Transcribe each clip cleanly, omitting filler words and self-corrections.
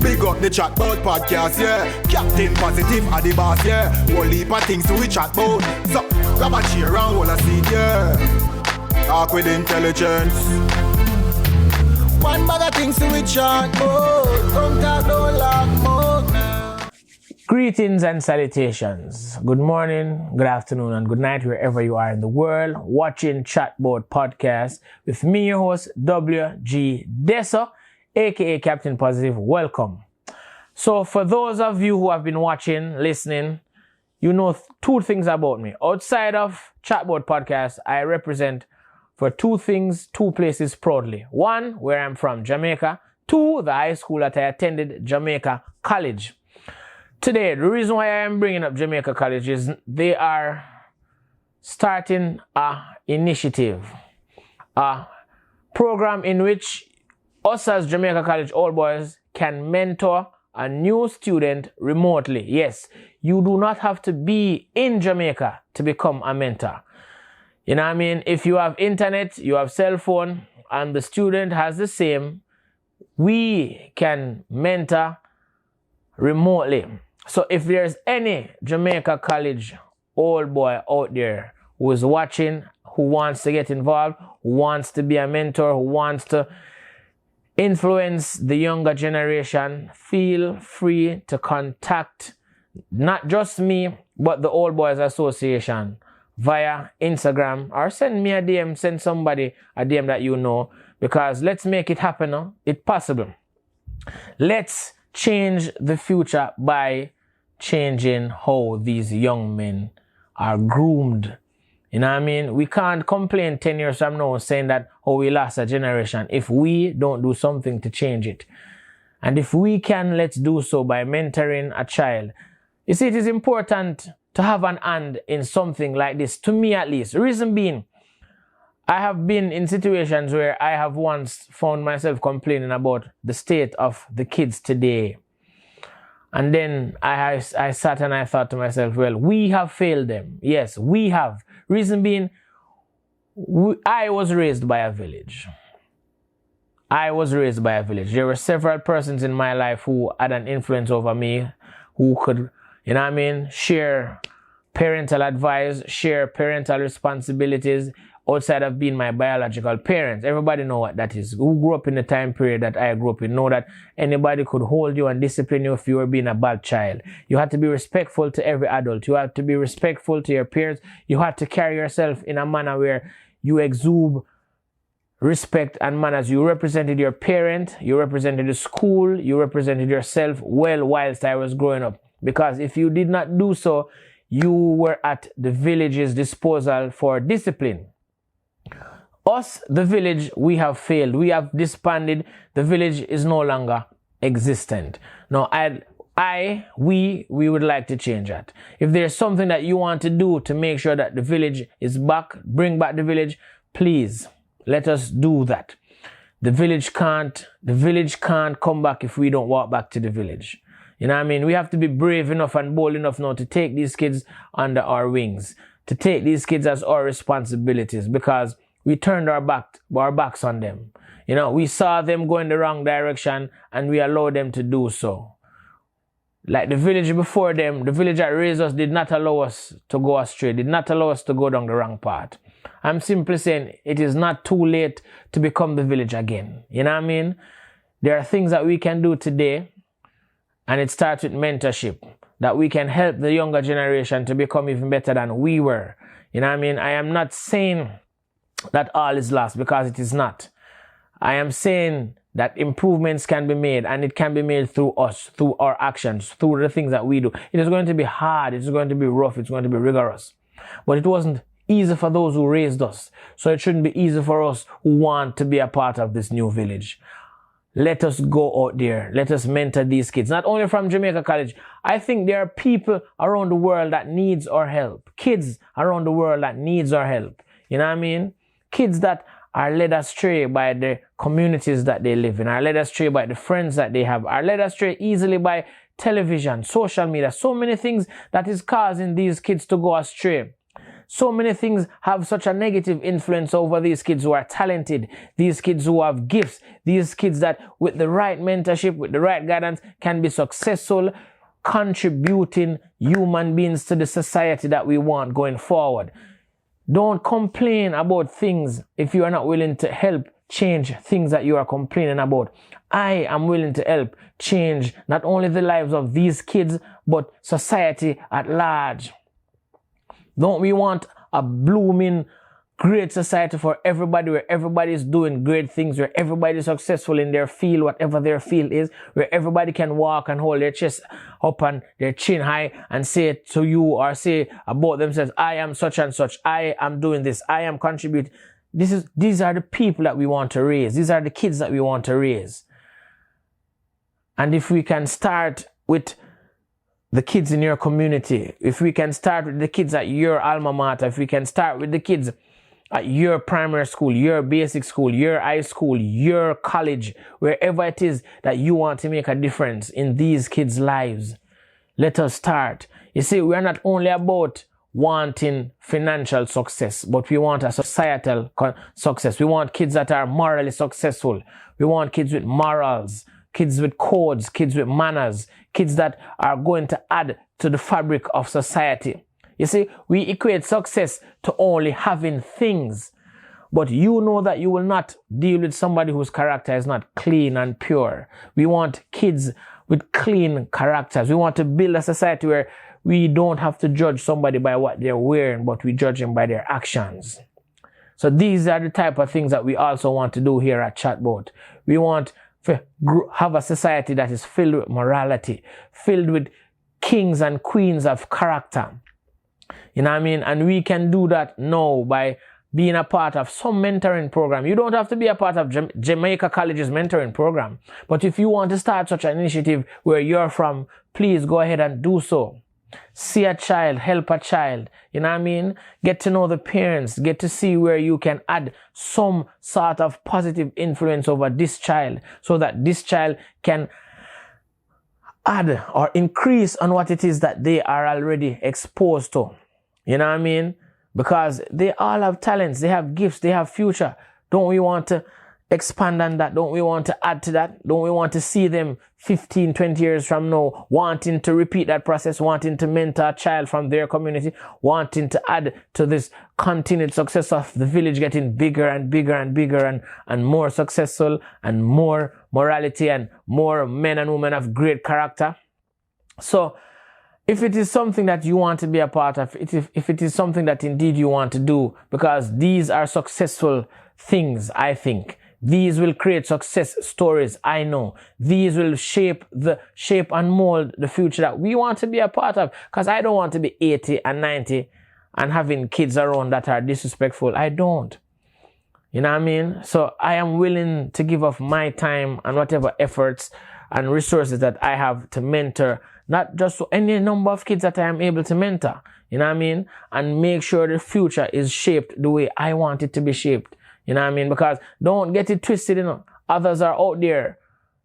Big up the Chatbout podcast, yeah. Captain Positive are the boss, yeah. Whole heap of things to we chat about. So, grab a chair and hold a seat, yeah. Talk with intelligence. One bag of things to we chat about. Don't talk, don't laugh more now. Greetings and salutations. Good morning, good afternoon, and good night wherever you are in the world watching Chatbout podcast with me, your host, WG Deso, aka Captain Positive. Welcome. So for those of you who have been watching, listening, you know two things about me. Outside of Chatbout podcast, I represent for two things, two places proudly. One, where I'm from, Jamaica. Two, the high school that I attended, Jamaica College. Today, the reason why I am bringing up Jamaica College is they are starting a initiative, a program in which us as Jamaica College Old Boys can mentor a new student remotely. Yes, you do not have to be in Jamaica to become a mentor. You know what I mean? If you have internet, you have cell phone, and the student has the same, we can mentor remotely. So if there's any Jamaica College old boy out there who is watching, who wants to get involved, who wants to be a mentor, who wants to influence the younger generation, feel free to contact not just me, but the Old Boys Association via Instagram, or send me a DM, send somebody a DM that you know, because let's make it happen. No? It's possible. Let's change the future by changing how these young men are groomed. You know what I mean? We can't complain 10 years from now saying that, oh, we lost a generation if we don't do something to change it. And if we can, let's do so by mentoring a child. You see, it is important to have an hand in something like this, to me at least. The reason being, I have been in situations where I have once found myself complaining about the state of the kids today. And then I sat and I thought to myself, well, we have failed them. Yes, we have. Reason being, I was raised by a village. There were several persons in my life who had an influence over me, who could, you know what I mean, share parental advice, share parental responsibilities outside of being my biological parents. Everybody know what that is. Who grew up in the time period that I grew up in know that anybody could hold you and discipline you if you were being a bad child. You had to be respectful to every adult. You had to be respectful to your peers. You had to carry yourself in a manner where you exude respect and manners. You represented your parent, you represented the school, you represented yourself well whilst I was growing up. Because if you did not do so, you were at the village's disposal for discipline. Us, the village, we have failed. We have disbanded. The village is no longer existent. Now, we would like to change that. If there's something that you want to do to make sure that the village is back, bring back the village, please, let us do that. The village can't come back if we don't walk back to the village. You know what I mean? We have to be brave enough and bold enough now to take these kids under our wings, to take these kids as our responsibilities, because we turned our backs on them. You know, we saw them go in the wrong direction and we allowed them to do so. Like the village before them, the village that raised us did not allow us to go astray, did not allow us to go down the wrong path. I'm simply saying it is not too late to become the village again. You know what I mean? There are things that we can do today, and it starts with mentorship, that we can help the younger generation to become even better than we were. You know what I mean? I am not saying that all is lost, because it is not. I am saying that improvements can be made, and it can be made through us, through our actions, through the things that we do. It is going to be hard, it's going to be rough, it's going to be rigorous. But it wasn't easy for those who raised us, so it shouldn't be easy for us who want to be a part of this new village. Let us go out there. Let us mentor these kids. Not only from Jamaica College. I think there are people around the world that needs our help. Kids around the world that needs our help. You know what I mean? Kids that are led astray by the communities that they live in, are led astray by the friends that they have, are led astray easily by television, social media, so many things that is causing these kids to go astray. So many things have such a negative influence over these kids who are talented, these kids who have gifts, these kids that with the right mentorship, with the right guidance can be successful, contributing human beings to the society that we want going forward. Don't complain about things if you are not willing to help change things that you are complaining about. I am willing to help change not only the lives of these kids, but society at large. Don't we want a blooming, great society for everybody, where everybody is doing great things, where everybody is successful in their field, whatever their field is, where everybody can walk and hold their chest up and their chin high and say to you or say about themselves, I am such and such, I am doing this, I am contributing. These are the people that we want to raise. These are the kids that we want to raise. And if we can start with the kids in your community, if we can start with the kids at your alma mater, if we can start with the kids at your primary school, your basic school, your high school, your college, wherever it is that you want to make a difference in these kids' lives, let us start. You see, we are not only about wanting financial success, but we want a societal success. We want kids that are morally successful. We want kids with morals, kids with codes, kids with manners, kids that are going to add to the fabric of society. You see, we equate success to only having things, but you know that you will not deal with somebody whose character is not clean and pure. We want kids with clean characters. We want to build a society where we don't have to judge somebody by what they're wearing, but we judge them by their actions. So these are the type of things that we also want to do here at Chatbout. We want to have a society that is filled with morality, filled with kings and queens of character. You know what I mean? And we can do that now by being a part of some mentoring program. You don't have to be a part of Jamaica College's mentoring program. But if you want to start such an initiative where you're from, please go ahead and do so. See a child, help a child, you know what I mean? Get to know the parents, get to see where you can add some sort of positive influence over this child so that this child can add or increase on what it is that they are already exposed to. You know what I mean? Because they all have talents, they have gifts, they have future. Don't we want to expand on that? Don't we want to add to that? Don't we want to see them 15, 20 years from now wanting to repeat that process, wanting to mentor a child from their community, wanting to add to this continued success of the village getting bigger and bigger and bigger and more successful and more morality and more men and women of great character? So if it is something that you want to be a part of, if it is something that indeed you want to do, because these are successful things, I think. These will create success stories, I know. These will shape and mold the future that we want to be a part of. Because I don't want to be 80 and 90 and having kids around that are disrespectful. I don't. You know what I mean? So I am willing to give up my time and whatever efforts and resources that I have to mentor, not just any number of kids that I am able to mentor. You know what I mean? And make sure the future is shaped the way I want it to be shaped. You know what I mean? Because don't get it twisted, you know. Others are out there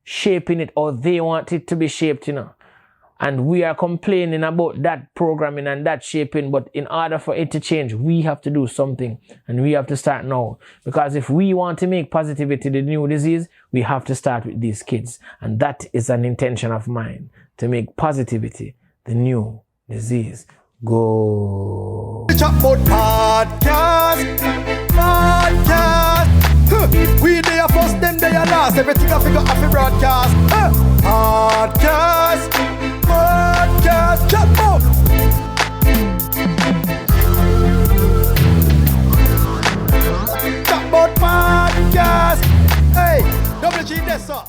shaping it or they want it to be shaped, you know. And we are complaining about that programming and that shaping. But in order for it to change, we have to do something. And we have to start now. Because if we want to make positivity the new disease, we have to start with these kids. And that is an intention of mine, to make positivity the new disease. Go. Chatbout podcast. We there first, them there last. Everything I figure off a broadcast. Podcast. Chatbout. Chatbout podcast. Hey, WG Dessa.